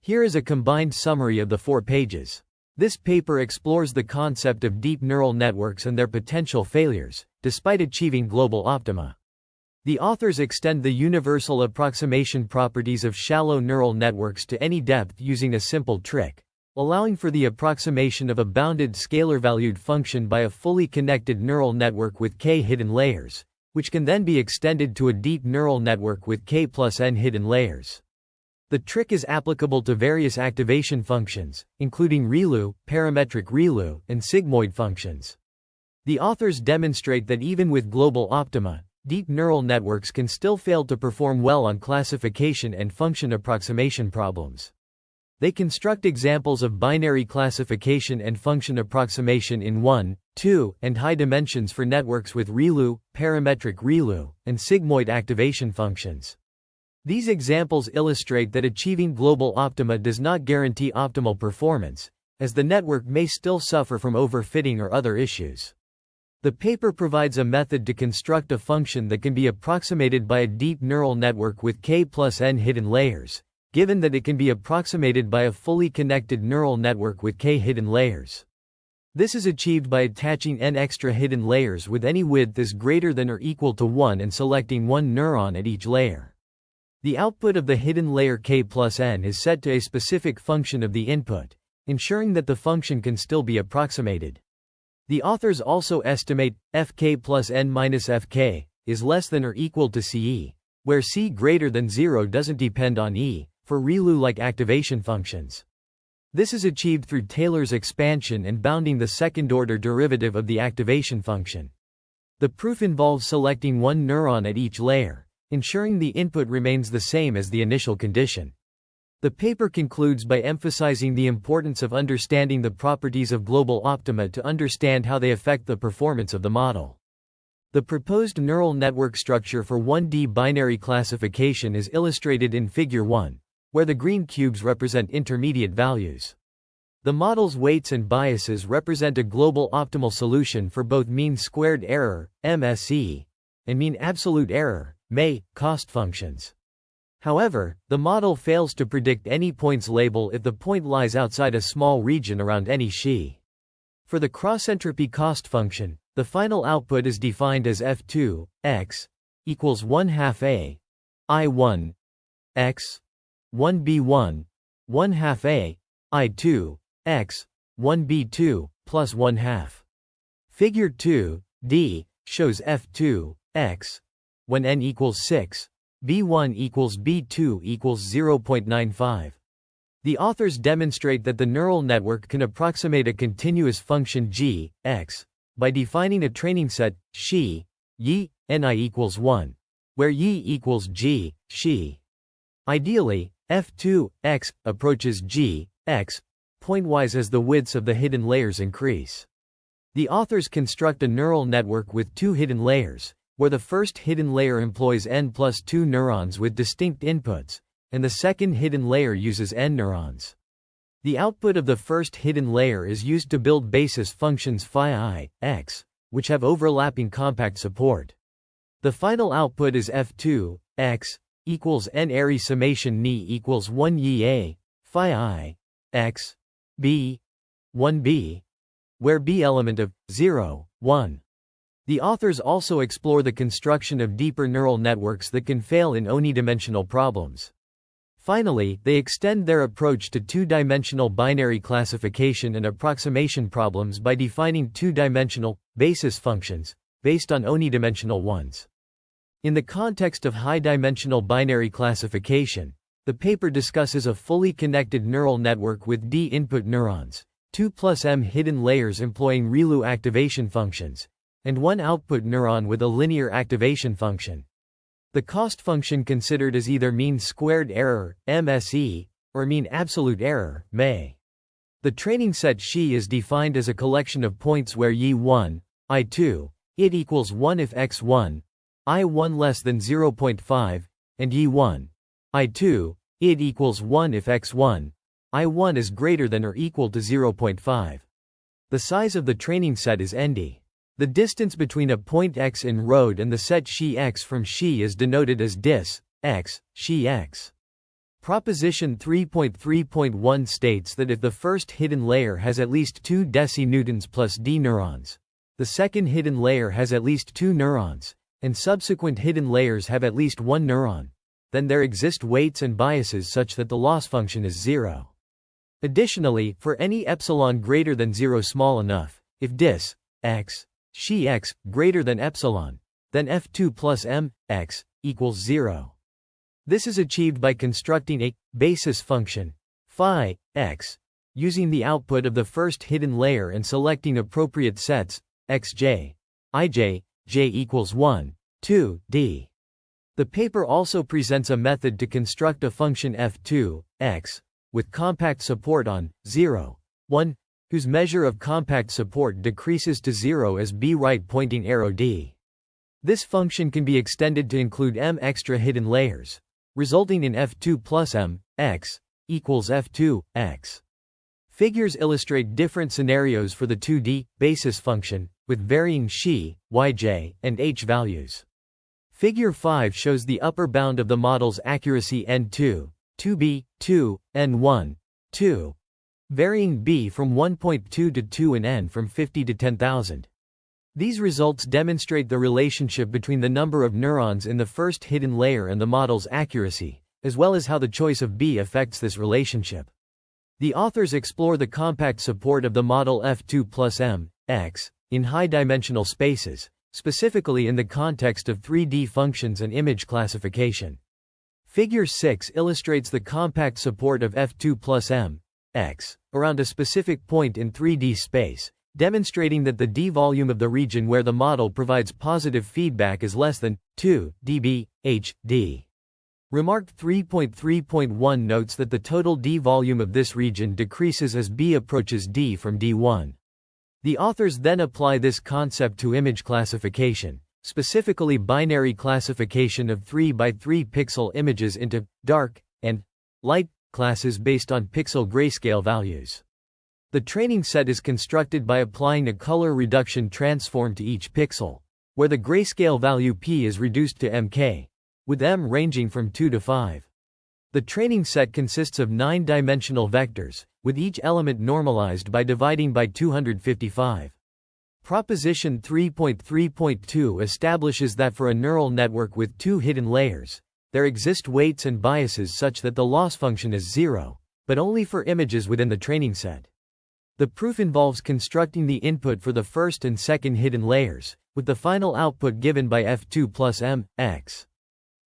Here is a combined summary of the 4 pages. This paper explores the concept of deep neural networks and their potential failures, despite achieving global optima. The authors extend the universal approximation properties of shallow neural networks to any depth using a simple trick, allowing for the approximation of a bounded scalar-valued function by a fully connected neural network with k hidden layers, which can then be extended to a deep neural network with k plus n hidden layers. The trick is applicable to various activation functions, including ReLU, parametric ReLU, and sigmoid functions. The authors demonstrate that even with global optima, deep neural networks can still fail to perform well on classification and function approximation problems. They construct examples of binary classification and function approximation in 1, 2, and high dimensions for networks with ReLU, parametric ReLU, and sigmoid activation functions. These examples illustrate that achieving global optima does not guarantee optimal performance, as the network may still suffer from overfitting or other issues. The paper provides a method to construct a function that can be approximated by a deep neural network with k plus n hidden layers, given that it can be approximated by a fully connected neural network with k hidden layers. This is achieved by attaching n extra hidden layers with any width is greater than or equal to 1 and selecting one neuron at each layer. The output of the hidden layer k plus n is set to a specific function of the input, ensuring that the function can still be approximated. The authors also estimate fk plus n minus fk is less than or equal to ce, where c greater than 0 doesn't depend on e, for ReLU-like activation functions. This is achieved through Taylor's expansion and bounding the second-order derivative of the activation function. The proof involves selecting one neuron at each layer, ensuring the input remains the same as the initial condition. The paper concludes by emphasizing the importance of understanding the properties of global optima to understand how they affect the performance of the model. The proposed neural network structure for 1D binary classification is illustrated in Figure 1, where the green cubes represent intermediate values. The model's weights and biases represent a global optimal solution for both mean squared error, MSE, and mean absolute error, MA, cost functions. However, the model fails to predict any points label if the point lies outside a small region around any xi. For the cross-entropy cost function, the final output is defined as f2, x, equals 1/2 a, I1, x, 1b1, 1/2 a, I2, x, 1b2, plus 1/2. Figure 2, d, shows f2, x, when n equals 6, b1 equals b2 equals 0.95. The authors demonstrate that the neural network can approximate a continuous function g, x, by defining a training set, xi, yi, ni equals 1, where yi equals g, xi. Ideally, f2, x, approaches g, x, pointwise as the widths of the hidden layers increase. The authors construct a neural network with 2 hidden layers, where the first hidden layer employs n plus 2 neurons with distinct inputs, and the second hidden layer uses n neurons. The output of the first hidden layer is used to build basis functions phi I, x, which have overlapping compact support. The final output is f2, x, equals n array summation ni equals 1 yi a, phi I, x, b, 1b, where b element of 0, 1. The authors also explore the construction of deeper neural networks that can fail in unidimensional problems. Finally, they extend their approach to 2-dimensional binary classification and approximation problems by defining 2-dimensional basis functions, based on unidimensional ones. In the context of high-dimensional binary classification, the paper discusses a fully connected neural network with d input neurons, 2 plus m hidden layers employing ReLU activation functions, and one output neuron with a linear activation function. The cost function considered is either mean squared error, MSE, or mean absolute error, MA. The training set xi is defined as a collection of points where yi1, I2, it equals 1 if x1, I1 less than 0.5, and yi1, I2, it equals 1 if x1, I1 is greater than or equal to 0.5. The size of the training set is nd. The distance between a point x in road and the set xi x from xi is denoted as dis, x, xi x. Proposition 3.3.1 states that if the first hidden layer has at least 2 decinewtons plus d neurons, the second hidden layer has at least 2 neurons, and subsequent hidden layers have at least 1 neuron, then there exist weights and biases such that the loss function is 0. Additionally, for any epsilon greater than 0 small enough, if dis x xi x greater than epsilon, then f2 plus m x equals 0. This is achieved by constructing a basis function phi x using the output of the first hidden layer and selecting appropriate sets xj, ij, j equals 1, 2, d. The paper also presents a method to construct a function f2 x with compact support on 0, 1, whose measure of compact support decreases to 0 as b right pointing arrow d. This function can be extended to include m extra hidden layers, resulting in f2 plus m x equals f2 x. Figures illustrate different scenarios for the 2D basis function, with varying xi, yj, and h values. Figure 5 shows the upper bound of the model's accuracy n2, 2b, 2, n1, 2, varying b from 1.2 to 2 and n from 50 to 10,000. These results demonstrate the relationship between the number of neurons in the first hidden layer and the model's accuracy, as well as how the choice of b affects this relationship. The authors explore the compact support of the model f2 plus m x in high-dimensional spaces, specifically in the context of 3D functions and image classification. Figure 6 illustrates the compact support of f2 plus m x around a specific point in 3D space, demonstrating that the d-volume of the region where the model provides positive feedback is less than 2 dB h d. Remark 3.3.1 notes that the total d-volume of this region decreases as b approaches d from d1. The authors then apply this concept to image classification, specifically binary classification of 3 by 3 pixel images into dark and light classes based on pixel grayscale values. The training set is constructed by applying a color reduction transform to each pixel, where the grayscale value p is reduced to mk, with m ranging from 2 to 5. The training set consists of 9-dimensional vectors, with each element normalized by dividing by 255. Proposition 3.3.2 establishes that for a neural network with 2 hidden layers, there exist weights and biases such that the loss function is 0, but only for images within the training set. The proof involves constructing the input for the first and second hidden layers, with the final output given by f2 plus m x.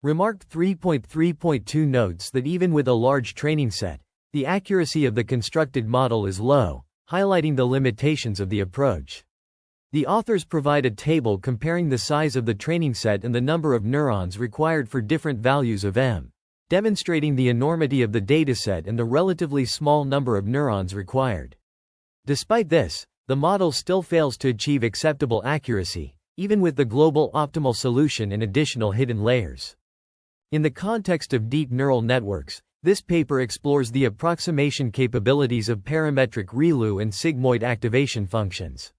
Remark 3.3.2 notes that even with a large training set, the accuracy of the constructed model is low, highlighting the limitations of the approach. The authors provide a table comparing the size of the training set and the number of neurons required for different values of m, demonstrating the enormity of the dataset and the relatively small number of neurons required. Despite this, the model still fails to achieve acceptable accuracy, even with the global optimal solution and additional hidden layers. In the context of deep neural networks, this paper explores the approximation capabilities of parametric ReLU and sigmoid activation functions.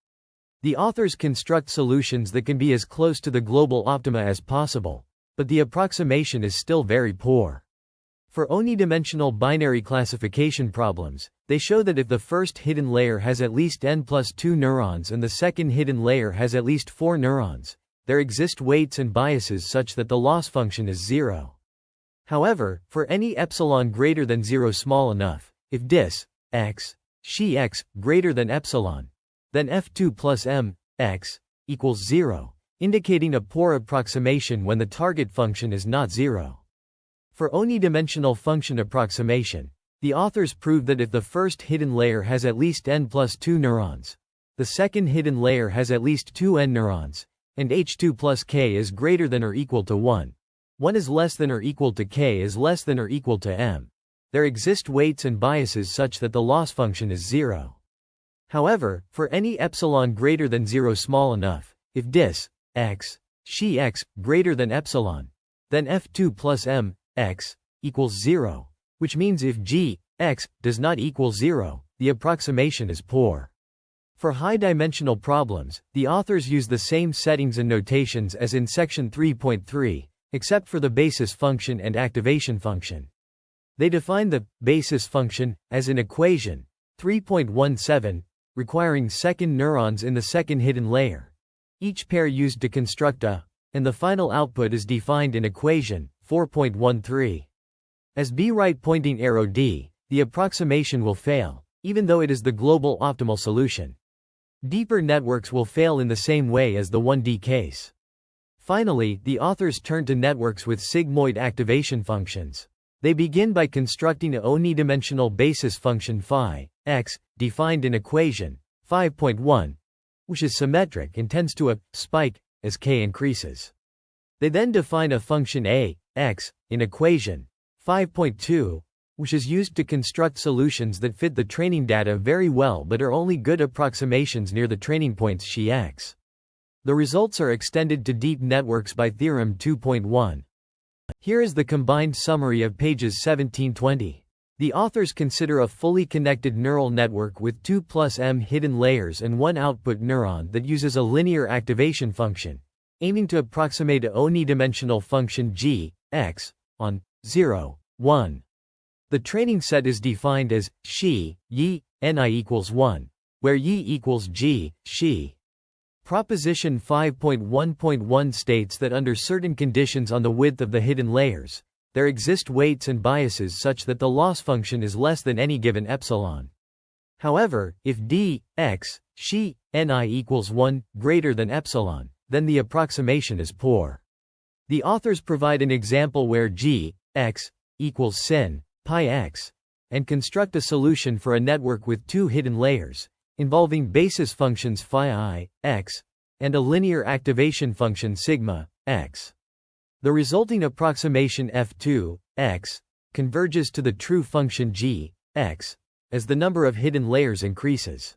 The authors construct solutions that can be as close to the global optima as possible, but the approximation is still very poor. For unidimensional binary classification problems, they show that if the first hidden layer has at least n plus 2 neurons and the second hidden layer has at least 4 neurons, there exist weights and biases such that the loss function is 0. However, for any epsilon greater than 0 small enough, if dis x xi x greater than epsilon, then f2 plus m x equals 0, indicating a poor approximation when the target function is not 0. For unidimensional function approximation, the authors prove that if the first hidden layer has at least n plus 2 neurons, the second hidden layer has at least 2n neurons, and h2 plus k is greater than or equal to 1. 1 is less than or equal to k is less than or equal to m. There exist weights and biases such that the loss function is 0. However, for any epsilon greater than 0 small enough, if dis x xi x greater than epsilon, then f2 plus m x equals 0, which means if g x does not equal 0, the approximation is poor. For high-dimensional problems, the authors use the same settings and notations as in section 3.3, except for the basis function and activation function. They define the basis function as an equation 3.17, requiring second neurons in the second hidden layer. Each pair used to construct a, and the final output is defined in equation 4.13. As B right pointing arrow D, the approximation will fail, even though it is the global optimal solution. Deeper networks will fail in the same way as the 1D case. Finally, the authors turn to networks with sigmoid activation functions. They begin by constructing a unidimensional basis function phi x, defined in equation 5.1, which is symmetric and tends to a spike as k increases. They then define a function a x in equation 5.2, which is used to construct solutions that fit the training data very well but are only good approximations near the training points xi x. The results are extended to deep networks by theorem 2.1. Here is the combined summary of pages 17-20. The authors consider a fully connected neural network with 2 plus m hidden layers and one output neuron that uses a linear activation function, aiming to approximate a unidimensional function g, x, on 0, 1. The training set is defined as xi, yi, ni equals 1, where yi equals g, xi. Proposition 5.1.1 states that under certain conditions on the width of the hidden layers, there exist weights and biases such that the loss function is less than any given epsilon. However, if d, x, xi, ni equals 1 greater than epsilon, then the approximation is poor. The authors provide an example where g, x, equals sin, pi x, and construct a solution for a network with two hidden layers, involving basis functions phi I, x, and a linear activation function sigma, x. The resulting approximation f2, x, converges to the true function g, x, as the number of hidden layers increases.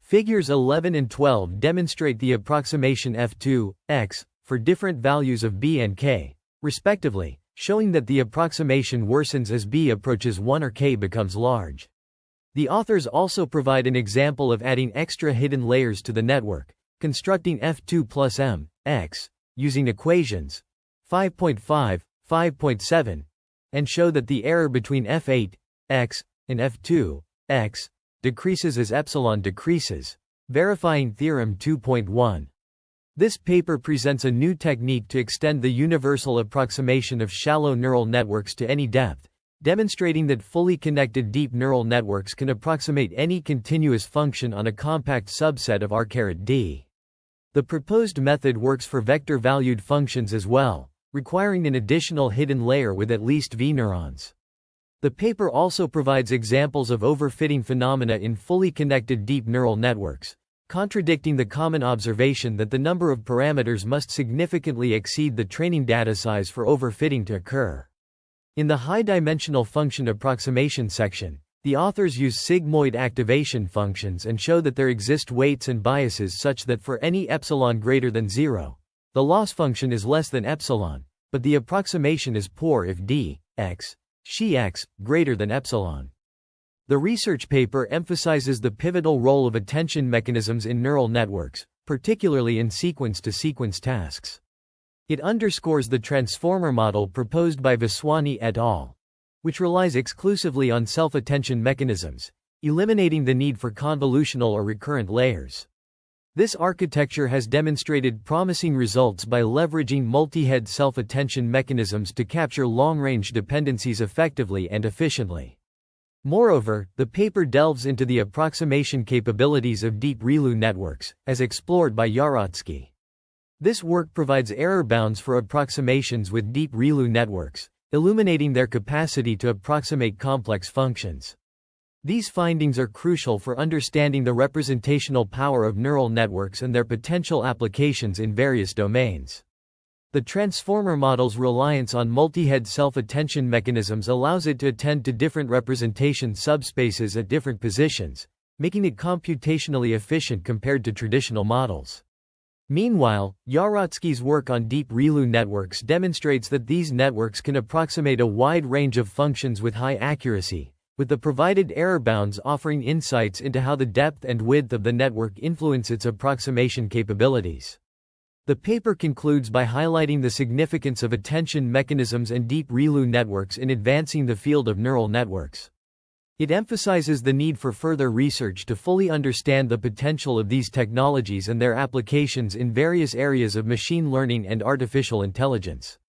Figures 11 and 12 demonstrate the approximation f2, x, for different values of b and k, respectively, showing that the approximation worsens as b approaches 1 or k becomes large. The authors also provide an example of adding extra hidden layers to the network, constructing f2 plus m, x, using equations 5.5, 5.7, and show that the error between f8, x, and f2, x, decreases as epsilon decreases, verifying theorem 2.1. This paper presents a new technique to extend the universal approximation of shallow neural networks to any depth, demonstrating that fully connected deep neural networks can approximate any continuous function on a compact subset of R(d). The proposed method works for vector-valued functions as well, requiring an additional hidden layer with at least v neurons. The paper also provides examples of overfitting phenomena in fully connected deep neural networks, contradicting the common observation that the number of parameters must significantly exceed the training data size for overfitting to occur. In the high-dimensional function approximation section, the authors use sigmoid activation functions and show that there exist weights and biases such that for any epsilon greater than 0, the loss function is less than epsilon, but the approximation is poor if d, x, xi x, greater than epsilon. The research paper emphasizes the pivotal role of attention mechanisms in neural networks, particularly in sequence-to-sequence tasks. It underscores the transformer model proposed by Vaswani et al., which relies exclusively on self-attention mechanisms, eliminating the need for convolutional or recurrent layers. This architecture has demonstrated promising results by leveraging multi-head self-attention mechanisms to capture long-range dependencies effectively and efficiently. Moreover, the paper delves into the approximation capabilities of deep ReLU networks, as explored by Yarotsky. This work provides error bounds for approximations with deep ReLU networks, illuminating their capacity to approximate complex functions. These findings are crucial for understanding the representational power of neural networks and their potential applications in various domains. The transformer model's reliance on multi-head self-attention mechanisms allows it to attend to different representation subspaces at different positions, making it computationally efficient compared to traditional models. Meanwhile, Yarotsky's work on deep ReLU networks demonstrates that these networks can approximate a wide range of functions with high accuracy, with the provided error bounds offering insights into how the depth and width of the network influence its approximation capabilities. The paper concludes by highlighting the significance of attention mechanisms and deep ReLU networks in advancing the field of neural networks. It emphasizes the need for further research to fully understand the potential of these technologies and their applications in various areas of machine learning and artificial intelligence.